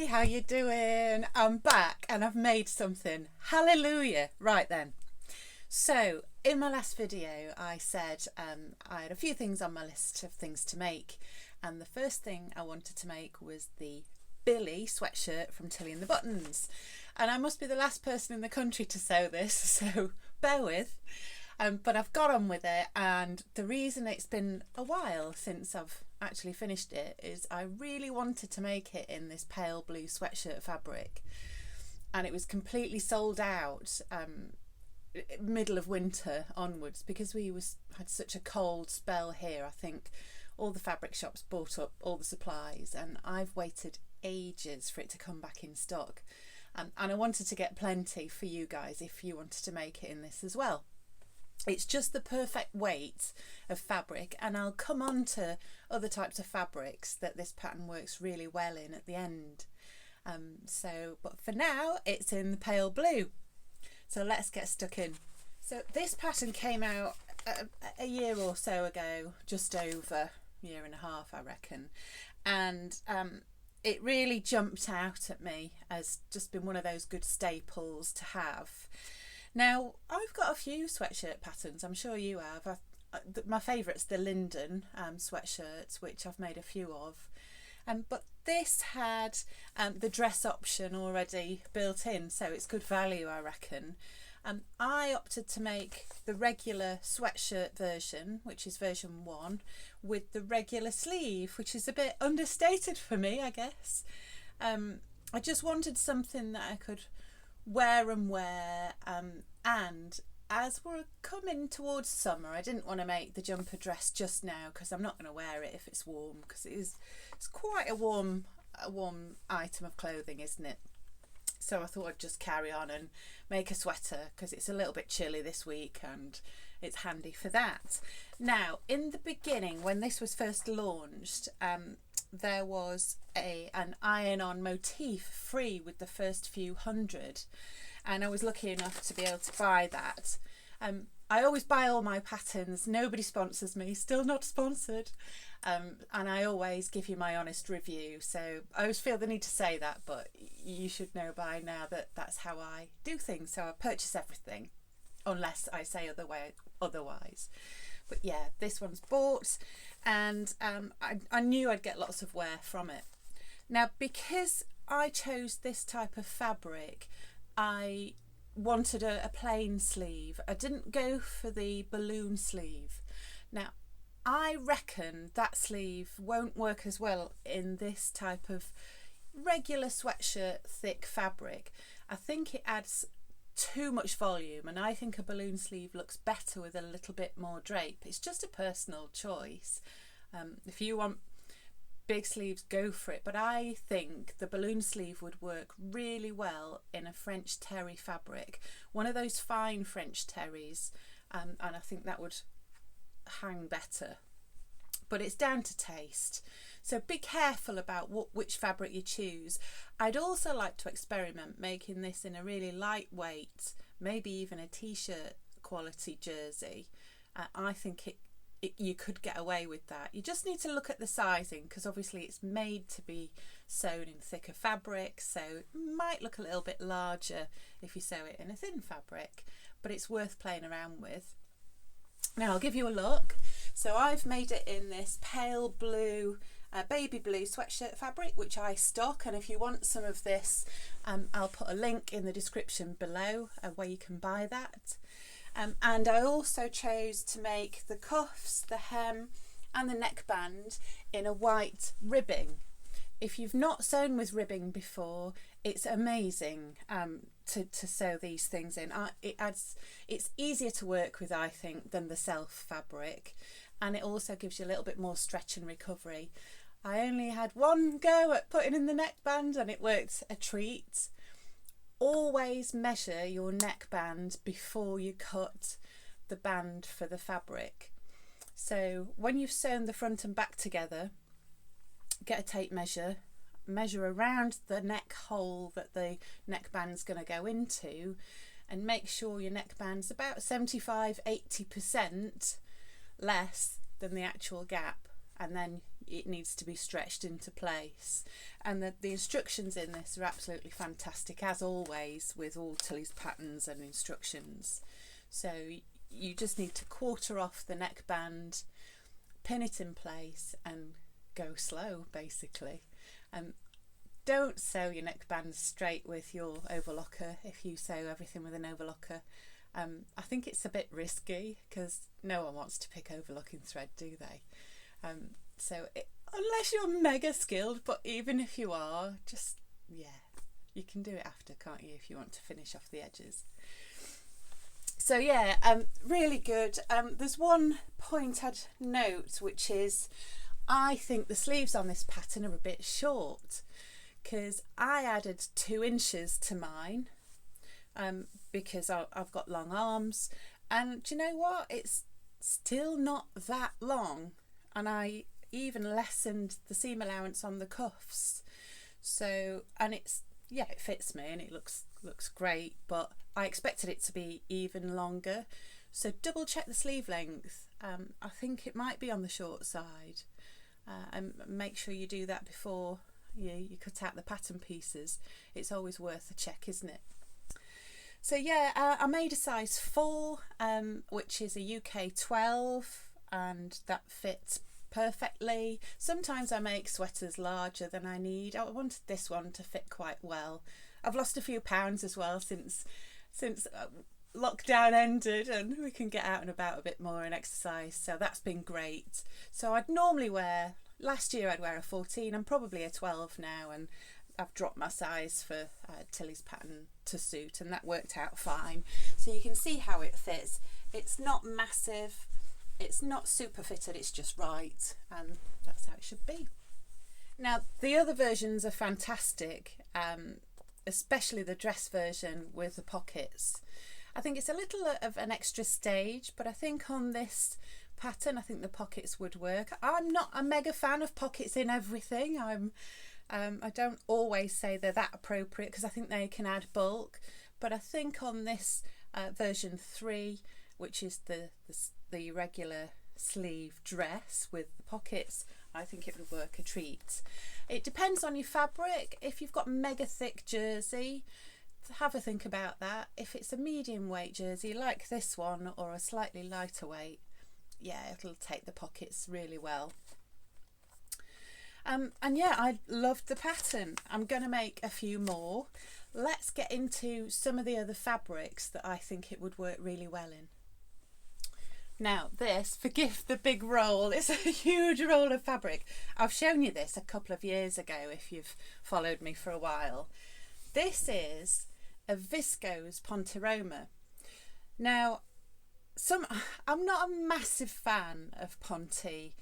how you doing? I'm back and I've made something. Hallelujah. Right then. So in my last video I said I had a few things on my list of things to make, and the first thing I wanted to make was the Billie sweatshirt from Tilly and the Buttons, and I must be the last person in the country to sew this, so bear with. But I've got on with it, and the reason it's been a while since I've actually finished it is I really wanted to make it in this pale blue sweatshirt fabric, and it was completely sold out middle of winter onwards because we had such a cold spell here. I think all the fabric shops bought up all the supplies, and I've waited ages for it to come back in stock, and I wanted to get plenty for you guys if you wanted to make it in this as well. It's just the perfect weight of fabric, and I'll come on to other types of fabrics that this pattern works really well in at the end. But for now it's in the pale blue. So let's get stuck in. So this pattern came out a year or so ago, just over a year and a half I reckon, and it really jumped out at me as just been one of those good staples to have. Now, I've got a few sweatshirt patterns, I'm sure you have. My favourite's the Linden sweatshirts, which I've made a few of. But this had the dress option already built in, so it's good value, I reckon. I opted to make the regular sweatshirt version, which is version 1, with the regular sleeve, which is a bit understated for me, I guess. I just wanted something that I could wear and wear, and as we're coming towards summer, I didn't want to make the jumper dress just now because I'm not going to wear it if it's warm, because it's quite a warm item of clothing, isn't it? So I thought I'd just carry on and make a sweater because it's a little bit chilly this week and it's handy for that. Now, in the beginning, when this was first launched, there was an iron-on motif free with the first few hundred, and I was lucky enough to be able to buy that. I always buy all my patterns. Nobody sponsors me, still not sponsored, and I always give you my honest review, so I always feel the need to say that, but you should know by now that that's how I do things. So I purchase everything unless I say otherwise. But yeah, this one's bought, and I knew I'd get lots of wear from it. Now, because I chose this type of fabric, I wanted a plain sleeve. I didn't go for the balloon sleeve. Now, I reckon that sleeve won't work as well in this type of regular sweatshirt thick fabric. I think it adds too much volume, and I think a balloon sleeve looks better with a little bit more drape. It's just a personal choice. If you want big sleeves, go for it, but I think the balloon sleeve would work really well in a French terry fabric, one of those fine French terries, and I think that would hang better. But it's down to taste, so be careful about which fabric you choose. I'd also like to experiment making this in a really lightweight, maybe even a t-shirt quality jersey. I think you could get away with that. You just need to look at the sizing, because obviously it's made to be sewn in thicker fabric, so it might look a little bit larger if you sew it in a thin fabric, but it's worth playing around with. Now I'll give you a look. So I've made it in this pale blue, baby blue sweatshirt fabric, which I stock, and if you want some of this, I'll put a link in the description below where you can buy that. And I also chose to make the cuffs, the hem and the neckband in a white ribbing. If you've not sewn with ribbing before, it's amazing to sew these things in. It's easier to work with, I think, than the self fabric, and it also gives you a little bit more stretch and recovery. I only had one go at putting in the neckband and it worked a treat. Always measure your neckband before you cut the band for the fabric. So when you've sewn the front and back together, get a tape measure, measure around the neck hole that the neckband's going to go into, and make sure your neckband's about 75-80% less than the actual gap, and then it needs to be stretched into place. And the instructions in this are absolutely fantastic, as always with all Tilly's patterns and instructions. So you just need to quarter off the neckband, pin it in place and go slow, basically. Don't sew your neckband straight with your overlocker if you sew everything with an overlocker. I think it's a bit risky because no one wants to pick overlocking thread, do they? Unless you're mega skilled, but even if you are, just, yeah, you can do it after, can't you, if you want to finish off the edges. So yeah, really good. There's one point I'd note, which is I think the sleeves on this pattern are a bit short, because I added 2 inches to mine because I've got long arms, and do you know what, it's still not that long, and I even lessened the seam allowance on the cuffs. So, and it's, yeah, it fits me and it looks great, but I expected it to be even longer. So double check the sleeve length. I think it might be on the short side, and make sure you do that before you cut out the pattern pieces. It's always worth a check, isn't it? So yeah, I made a size 4, which is a UK 12, and that fits perfectly. Sometimes I make sweaters larger than I need. I wanted this one to fit quite well. I've lost a few pounds as well since lockdown ended and we can get out and about a bit more and exercise, so that's been great. So I'd normally wear, last year I'd wear a 14, I'm probably a 12 now, and I've dropped my size for Tilly's pattern to suit, and that worked out fine. So you can see how it fits. It's not massive, it's not super fitted, it's just right, and that's how it should be. Now the other versions are fantastic, especially the dress version with the pockets. I think it's a little of an extra stage, but I think on this pattern I think the pockets would work. I'm not a mega fan of pockets in everything. I don't always say they're that appropriate because I think they can add bulk, but I think on this version 3, which is the regular sleeve dress with the pockets, I think it would work a treat. It depends on your fabric. If you've got mega thick jersey, have a think about that. If it's a medium weight jersey like this one, or a slightly lighter weight, yeah, it'll take the pockets really well. And yeah, I loved the pattern. I'm going to make a few more. Let's get into some of the other fabrics that I think it would work really well in. Now this, forgive the big roll, it's a huge roll of fabric. I've shown you this a couple of years ago if you've followed me for a while. This is a Viscose Ponte Roma. Now, I'm not a massive fan of Ponte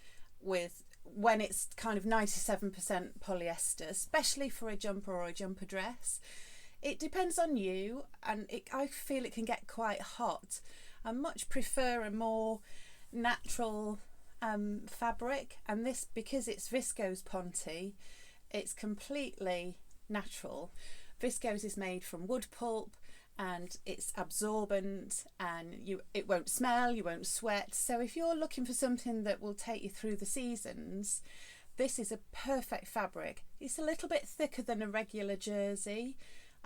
when it's kind of 97% polyester, especially for a jumper or a jumper dress. It depends on you, and I feel it can get quite hot. I much prefer a more natural fabric, and this, because it's Viscose Ponte, it's completely natural. Viscose is made from wood pulp and it's absorbent, and it won't smell, you won't sweat. So if you're looking for something that will take you through the seasons, this is a perfect fabric. It's a little bit thicker than a regular jersey.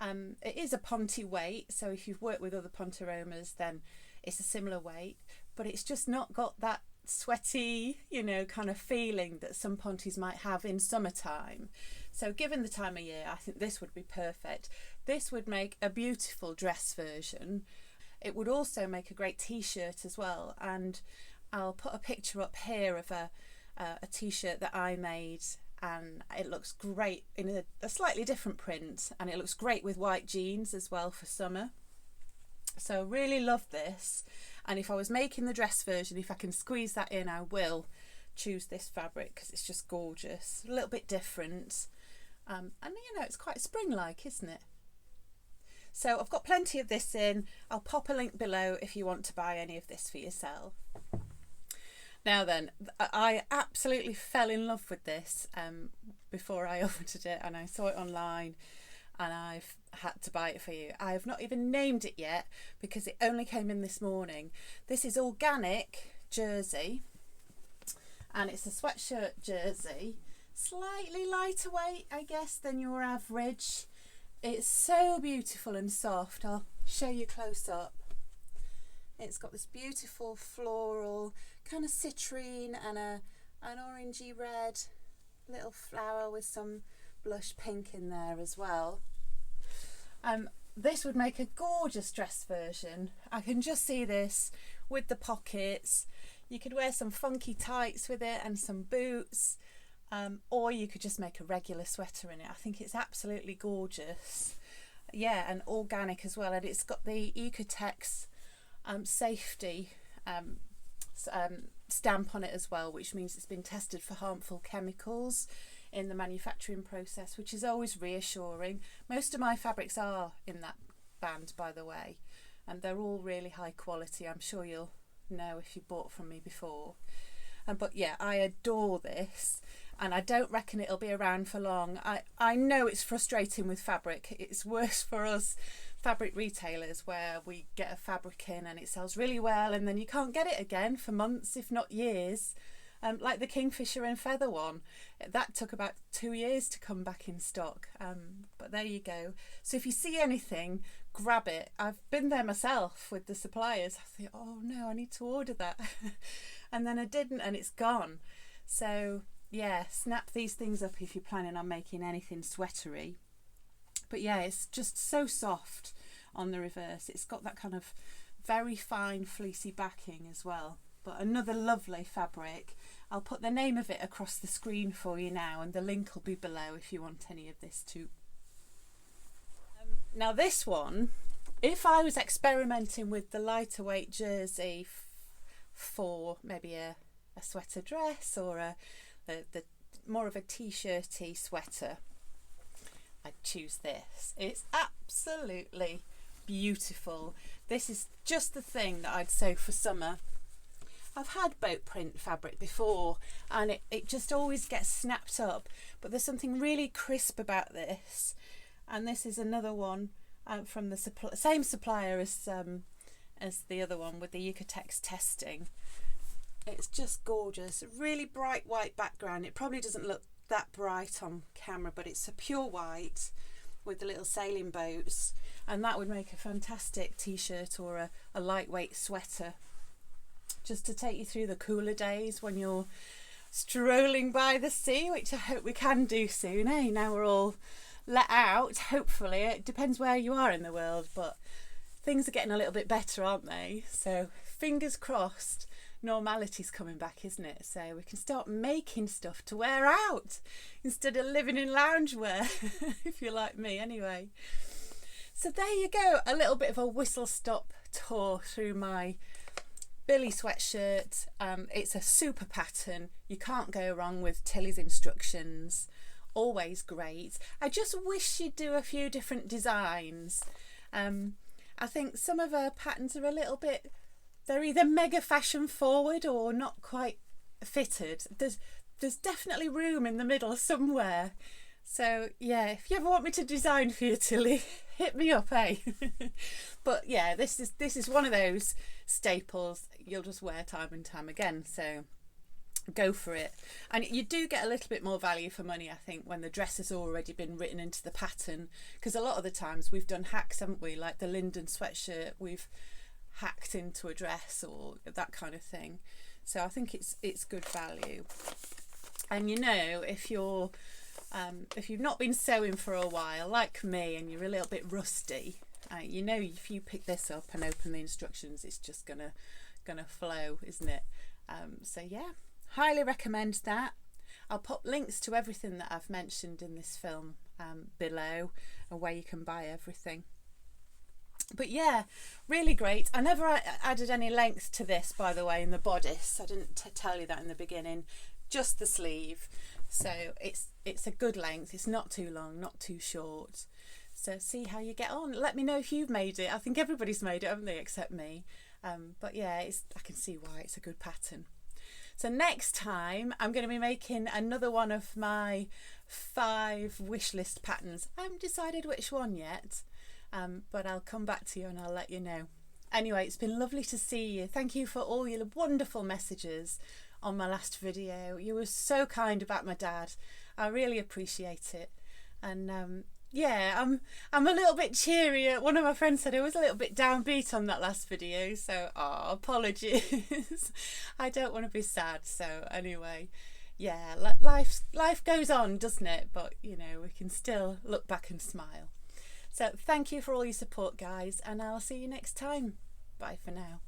It is a Ponte weight, so if you've worked with other Ponte Romas then it's a similar weight, but it's just not got that sweaty, you know, kind of feeling that some Pontes might have in summertime. So given the time of year, I think this would be perfect. This would make a beautiful dress version. It would also make a great t-shirt as well, and I'll put a picture up here of a t-shirt that I made, and it looks great in a slightly different print, and it looks great with white jeans as well for summer. So really love this, and if I was making the dress version, if I can squeeze that in, I will choose this fabric because it's just gorgeous, a little bit different, and you know, it's quite spring-like, isn't it? So I've got plenty of this in. I'll pop a link below if you want to buy any of this for yourself. Now then, I absolutely fell in love with this before I ordered it, and I saw it online and I've had to buy it for you. I have not even named it yet because it only came in this morning. This is organic jersey, and it's a sweatshirt jersey, slightly lighter weight I guess than your average. It's so beautiful and soft. I'll show you close up. It's got this beautiful floral kind of citrine and an orangey red little flower with some blush pink in there as well. This would make a gorgeous dress version. I can just see this with the pockets. You could wear some funky tights with it and some boots, or you could just make a regular sweater in it. I think it's absolutely gorgeous. Yeah, and organic as well, and it's got the Ecotex safety stamp on it as well, which means it's been tested for harmful chemicals in the manufacturing process, which is always reassuring. Most of my fabrics are in that band, by the way, and they're all really high quality. I'm sure you'll know if you bought from me before. But yeah, I adore this, and I don't reckon it'll be around for long. I know it's frustrating with fabric. It's worse for us fabric retailers, where we get a fabric in and it sells really well and then you can't get it again for months, if not years. Like the Kingfisher and Feather one, that took about 2 years to come back in stock. But there you go. So if you see anything, grab it. I've been there myself with the suppliers. I thought, oh no, I need to order that. And then I didn't, and it's gone. So yeah, snap these things up if you're planning on making anything sweatery. But yeah, it's just so soft on the reverse. It's got that kind of very fine fleecy backing as well. But another lovely fabric. I'll put the name of it across the screen for you now, and the link will be below if you want any of this too. Now this one, if I was experimenting with the lighter weight jersey for maybe a sweater dress or the more of a t-shirty sweater, I'd choose this. It's absolutely beautiful. This is just the thing that I'd sew for summer. I've had boat print fabric before and it just always gets snapped up, but there's something really crisp about this. And this is another one from the same supplier as the other one with the Ecotex testing. It's just gorgeous. Really bright white background. It probably doesn't look that bright on camera, but it's a pure white with the little sailing boats, and that would make a fantastic t-shirt or a lightweight sweater, just to take you through the cooler days when you're strolling by the sea, which I hope we can do soon, eh? Now we're all let out, hopefully. It depends where you are in the world, but things are getting a little bit better, aren't they? So fingers crossed, normality's coming back, isn't it? So we can start making stuff to wear out instead of living in loungewear, if you're like me anyway. So there you go, a little bit of a whistle stop tour through my Billie sweatshirt. It's a super pattern. You can't go wrong with Tilly's instructions. Always great. I just wish she'd do a few different designs. I think some of her patterns are a little bit, they're either mega fashion forward or not quite fitted. There's definitely room in the middle somewhere. So yeah, if you ever want me to design for you, Tilly, hit me up, eh? But yeah, this is one of those staples you'll just wear time and time again, so go for it. And you do get a little bit more value for money, I think, when the dress has already been written into the pattern, because a lot of the times we've done hacks, haven't we? Like the Linden sweatshirt, we've hacked into a dress or that kind of thing. So I think it's good value. And you know, if you've not been sewing for a while like me and you're a little bit rusty, you know, if you pick this up and open the instructions, it's just gonna flow, isn't it? So yeah, highly recommend that. I'll put links to everything that I've mentioned in this film below, and where you can buy everything. But yeah, really great. I never added any length to this, by the way, in the bodice. I didn't tell you that in the beginning. Just the sleeve. So it's a good length. It's not too long, not too short. So see how you get on. Let me know if you've made it. I think everybody's made it, haven't they, except me. But yeah, I can see why it's a good pattern. So next time I'm going to be making another one of my 5 wish list patterns. I haven't decided which one yet, but I'll come back to you and I'll let you know. Anyway, it's been lovely to see you. Thank you for all your wonderful messages on my last video. You were so kind about my dad. I really appreciate it. And yeah, I'm a little bit cheerier. One of my friends said I was a little bit downbeat on that last video, so apologies. I don't want to be sad. So anyway, yeah, life goes on, doesn't it? But you know, we can still look back and smile. So thank you for all your support, guys, and I'll see you next time. Bye for now.